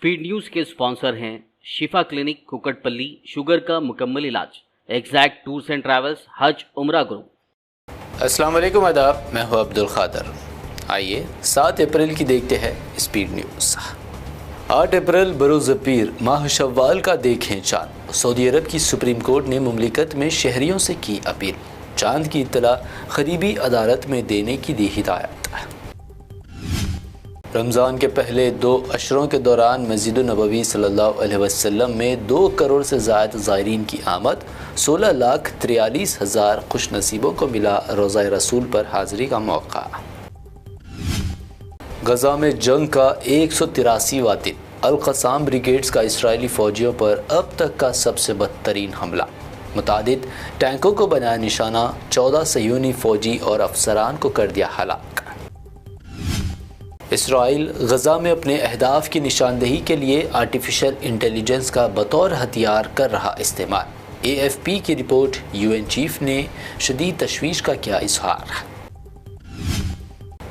Speed news के sponsor हैं शिफा clinic Kukatpally, sugar का मुकम्मल इलाज, एग्जैक्ट टूर्स एंड ट्रैवल्स, हज उम्रा ग्रुप। अस्सलाम वालेकुम, आदाब। मैं हूं अब्दुल खादर। आइए 7 अप्रैल की देखते हैं स्पीड न्यूज़। 8 अप्रैल बरोज़ पीर माह शव्वाल का देखें चांद। सऊदी अरब की सुप्रीम कोर्ट ने मुमलिकत में शहरियों से की अपील। चांद की इत्तला करीबी अदालत में देने की दी हिदायत। रमज़ान के पहले 2 अशरों के दौरान मस्जिद नबवी सल्लल्लाहु अलैहि वसल्लम में 2 करोड़ से ज़ायद ज़ायरीन की आमद। 16,43,000 खुश नसीबों को मिला रोज़ा रसूल पर हाज़िरी का मौका। गज़ा में जंग का 183वां दिन। अल-क़साम ब्रिगेड्स का इसराइली फ़ौजियों पर अब तक का सबसे बदतरीन हमला। मुतादिद टैंकों को बनाया निशाना। 14 सयूनी फ़ौजी और अफसरान को कर दिया हलाक। इसराइल गज़ा में अपने अहदाफ की निशानदेही के लिए आर्टिफिशियल इंटेलिजेंस का बतौर हथियार कर रहा इस्तेमाल। AFP की रिपोर्ट। UN चीफ ने शदीद तशवीश का किया इजहार।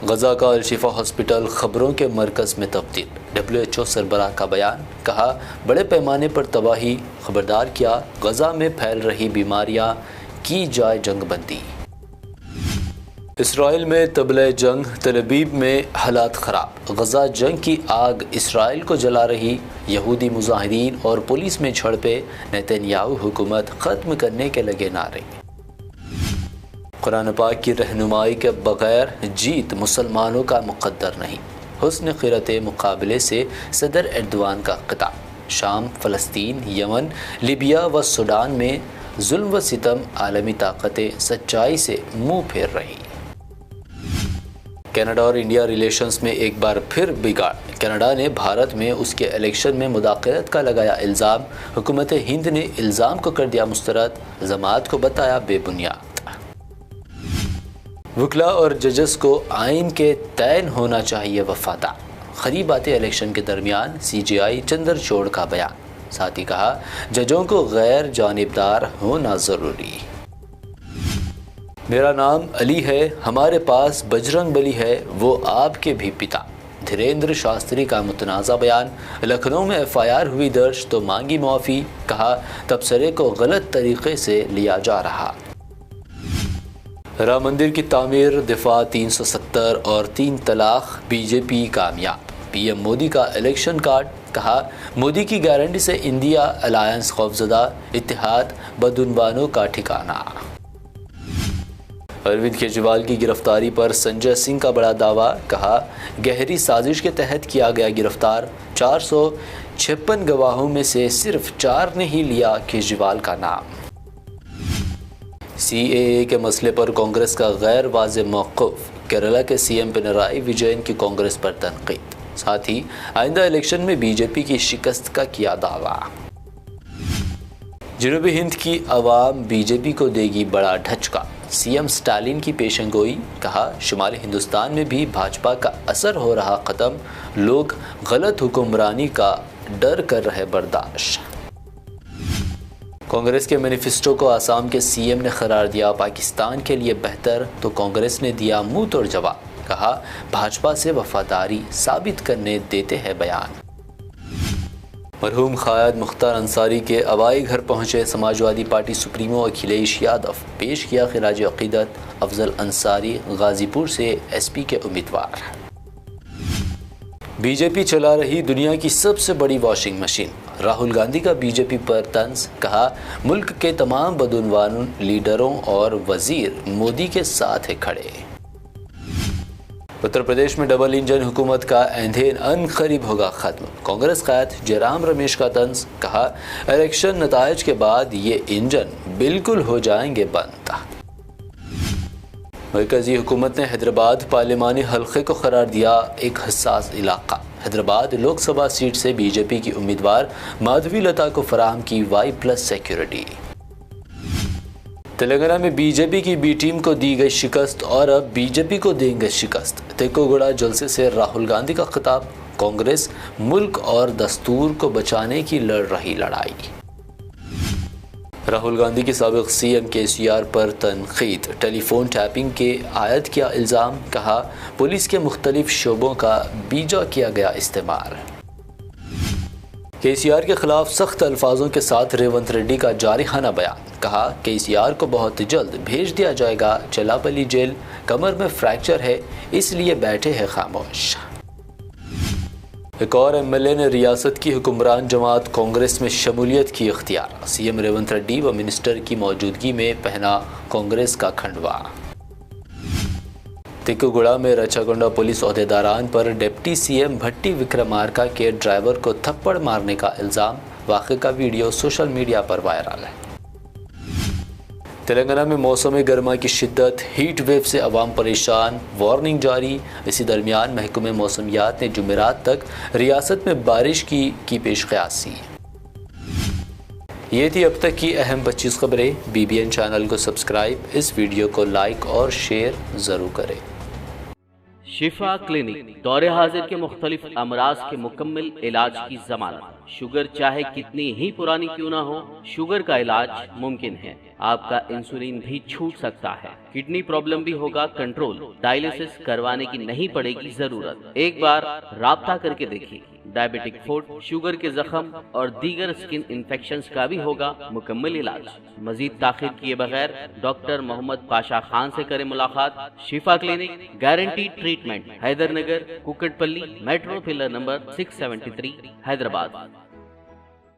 गज़ा का अल-शिफा हॉस्पिटल खबरों के मरकज़ में तब्दील। WHO सरबराह का बयान। कहा, बड़े पैमाने पर तबाही। खबरदार किया, गज़ा में फैल रही बीमारियां, की जाए जंगबंदी। इसराइल में तबले जंग। तलबीब में हालात ख़राब। गज़ा जंग की आग इसराइल को जला रही। यहूदी मुजाहिदीन और पुलिस में झड़पें। नेतन्याहू हुकूमत ख़त्म करने के लगे नारे। कुरान पाक की रहनुमाई के बगैर जीत मुसलमानों का मुक़द्दर नहीं। हुस्न क़िरत मुकाबले से सदर एर्दोआन का ख़िताब। शाम, फ़लस्तीन, यमन, लीबिया व सूडान में जुल्म व सितम आलमी ताकतें सच्चाई से मुँह फेर रही। कनाडा और इंडिया रिलेशंस में एक बार फिर बिगाड़। कनाडा ने भारत में उसके इलेक्शन में मुदाखलत का लगाया इल्ज़ाम। हुकूमत हिंद ने इल्ज़ाम को कर दिया मुस्तरद। जमात को बताया बेबुनियाद। वकला और जजेस को आइन के तैन होना चाहिए वफादार। खरी बातें इलेक्शन के दरमियान CGI चंद्रचूड़ का बयान। साथ ही कहा, जजों को गैर जानिबदार होना ज़रूरी। मेरा नाम अली है, हमारे पास बजरंग बली है, वो आपके भी पिता। धीरेन्द्र शास्त्री का मुतनाज़ा बयान। लखनऊ में FIR हुई दर्ज तो मांगी माफ़ी। कहा, तबसरे को गलत तरीके से लिया जा रहा। राम मंदिर की तामीर, दिफा 370 और 3 तलाक। BJP कामयाब। PM मोदी का इलेक्शन कार्ड। कहा, मोदी की गारंटी से इंडिया अलायंस खौफजदा। इत्तेहाद बदउनवानों का ठिकाना। अरविंद केजरीवाल की गिरफ्तारी पर संजय सिंह का बड़ा दावा। कहा, गहरी साजिश के तहत किया गया गिरफ्तार। 456 गवाहों में से सिर्फ 4 ने ही लिया केजरीवाल का नाम। CAA के मसले पर कांग्रेस का गैर वाज़ेह मौक़िफ़। केरला के CM पिनराई विजयन की कांग्रेस पर तनक़ीद। साथ ही आइंदा इलेक्शन में BJP की शिकस्त का किया दावा। जनूबी हिंद की आवाम BJP को देगी बड़ा झटका। CM स्टालिन की पेशेंगोई। कहा, शुमाली हिंदुस्तान में भी भाजपा का असर हो रहा ख़त्म। लोग गलत हुक्मरानी का डर कर रहे बर्दाश्त। कांग्रेस के मैनिफेस्टो को आसाम के CM ने करार दिया पाकिस्तान के लिए बेहतर, तो कांग्रेस ने दिया मुंह तोड़ जवाब। कहा, भाजपा से वफादारी साबित करने देते हैं बयान। मरहूम क़ायद मुख्तार अंसारी के अवाई घर पहुंचे समाजवादी पार्टी सुप्रीमो अखिलेश यादव। पेश किया खिराज अक़ीदत। अफजल अंसारी गाजीपुर से SP के उम्मीदवार। BJP चला रही दुनिया की सबसे बड़ी वॉशिंग मशीन। राहुल गांधी का BJP पर तंज। कहा, मुल्क के तमाम बदउनवान लीडरों और वजीर मोदी के साथ है खड़े। उत्तर प्रदेश में डबल इंजन हुकूमत का ऐंधन अनकरीब होगा ख़त्म। कांग्रेस क़ायद जयराम रमेश का तंज। कहा, इलेक्शन नताइज के बाद ये इंजन बिल्कुल हो जाएंगे बंद। मरकज़ी हुकूमत ने हैदराबाद पार्लिमानी हल्के को करार दिया एक हसास इलाका। हैदराबाद लोकसभा सीट से BJP की उम्मीदवार माधवी लता को फराहम की Y+ सिक्योरिटी। तेलंगाना में BJP की B टीम को दी गई शिकस्त और अब BJP को देंगे शिकस्त। तेकोगुड़ा जलसे से राहुल गांधी का खिताब। कांग्रेस मुल्क और दस्तूर को बचाने की लड़ रही लड़ाई। राहुल गांधी के साबिक CM KCR पर तनकीद। टेलीफोन टैपिंग के आयद किया इल्ज़ाम। कहा, पुलिस के मुख्तलिफ शोबों का बीजा किया गया इस्तेमाल। KCR के खिलाफ सख्त अल्फाजों के साथ रेवंत रेड्डी का जारिहाना बयान। कहा KCR को बहुत जल्द भेज दिया जाएगा चेलापल्ली जेल, कमर में फ्रैक्चर है इसलिए बैठे हैं खामोश। एक और MLA ने रियासत की हुक्मरान जमात कांग्रेस में शमूलियत की इख्तियार। CM रेवंत रेड्डी व मिनिस्टर की मौजूदगी में पहना कांग्रेस का खंडवा। तिकुगुड़ा में रचागोंडा पुलिस ओहदेदारान पर डिप्टी CM भट्टी विक्रमार्का के ड्राइवर को थप्पड़ मारने का इल्ज़ाम। वाक़े का वीडियो सोशल मीडिया पर वायरल है। तेलंगाना में मौसम गर्मा की शिद्दत, हीट वेव से अवाम परेशान, वार्निंग जारी। इसी दरमियान महकमे मौसमियात ने जुमेरात तक रियासत में बारिश की पेश क़यासी। ये थी अब तक की अहम 25 खबरें। BBN चैनल को सब्सक्राइब, इस वीडियो को लाइक और शेयर ज़रूर करें। शिफा क्लिनिक दौरे हाजिर के मुख्तलिफ अमराज के मुकम्मल इलाज की जमानत। शुगर चाहे कितनी ही पुरानी क्यों ना हो, शुगर का इलाज मुमकिन है। आपका इंसुलिन भी छूट सकता है, किडनी प्रॉब्लम भी होगा कंट्रोल, डायलिसिस करवाने की नहीं पड़ेगी जरूरत। एक बार राब्ता करके देखिए। डायबिटिक फूड, शुगर के जख्म और दीगर स्किन इन्फेक्शंस का भी होगा मुकम्मल इलाज। मजीद ताखिर किए बगैर डॉक्टर मोहम्मद पाशा खान से करें मुलाकात। शिफा clinic, guaranteed treatment, Hydernagar, Kukatpally, metro pillar number 673, Hyderabad.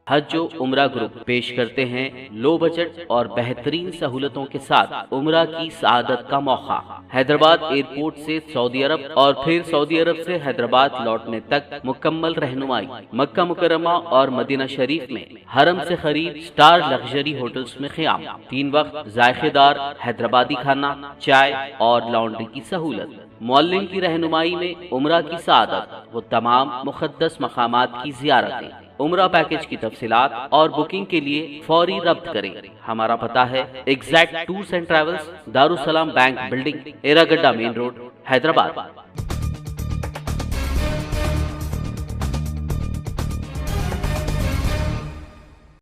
हज उम्रा ग्रुप पेश करते हैं लो बजट और बेहतरीन सहूलतों के साथ उम्रा की सआदत का मौका। हैदराबाद एयरपोर्ट से सऊदी अरब और फिर सऊदी अरब से हैदराबाद लौटने तक मुकम्मल रहनुमाई। मक्का मुकर्रमा और मदीना शरीफ में हरम से करीब स्टार लग्जरी होटल्स में क़याम। 3 वक्त जायकेदार हैदराबादी खाना, चाय और लॉन्ड्री की सहूलत। मुअल्लिम की रहनुमाई में उम्रा की सआदत, वो तमाम मुक़द्दस मकामात की ज़ियारतें। उम्रा पैकेज की तफसीलात और बुकिंग के लिए फौरी रब्त करें। हमारा पता है exact tours and travels, Darussalam bank building, Erragadda main road, Hyderabad.